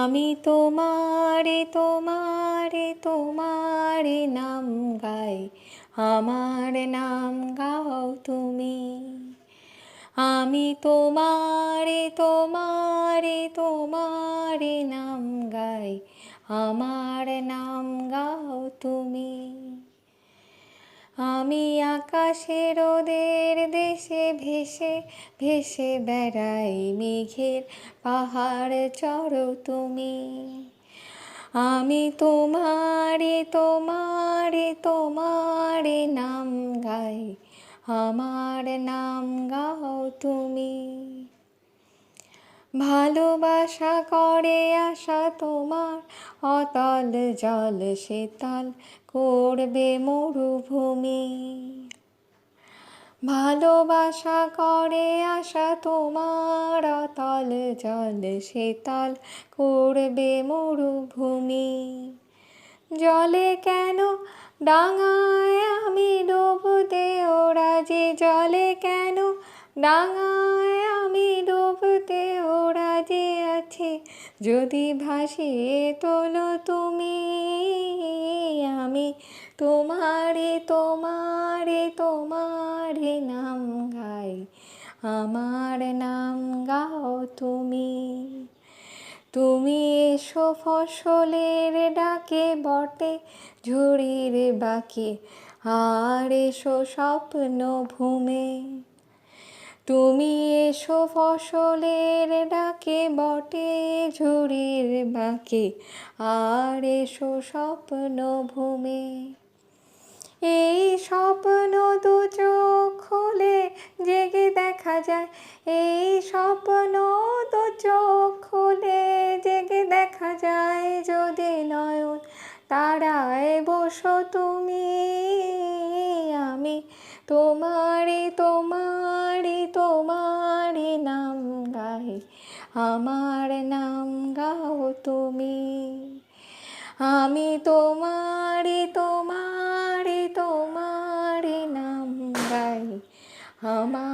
আমি তোমারে তোমারে তোমারে নাম গাই, আমার নাম গাও তুমি। আমি তোমারে তোমারে তোমারে নাম গাই, আমার নাম গাও তুমি। আমি আকাশে রোদের দেশে ভেসে ভেসে বেড়াই, মেঘের পাহাড় চড়ো তুমি। আমি তোমারে তোমারে তোমারে নাম গাই, আমার নাম গাও তুমি। ভালোবাসা করে আশা তোমার, অতল জল শীতল করবে মরুভূমি। ভালোবাসা করে আশা তোমার, অতল জল শীতল করবে মরুভূমি। জলে কেন ডাঙায় আমি ডুবতে ওরা যে, জলে কেন ডাঙায় আমি ডুবতে ওরা যে আছে, যদি ভাসিয়ে তোলো তুমি। আমি তোমারে তোমারে তোমারে নাম গাই, আমার নাম গাও তুমি। তুমি এসো ফসলের ডাকে বটে ঝুড়ির বাঁকে, আর এসো স্বপ্ন ভূমে। তুমি এসো ফসলের ডাকে বটে ঝুড়ির বাঁকে, আর এসো স্বপ্ন ভূমে। এই স্বপ্ন দু চোখ খুলে জেগে দেখা যায়, এই স্বপ্ন দু চোখ খুলে জেগে দেখা যায়, যদি নয়ন তারায় বসো তুমি। আমি তোমারে তোমারে তোমারে নাম গাই, আমার নাম গাও তুমি। আমি তোমারে তোমারে তোমারে নাম গাই, আমার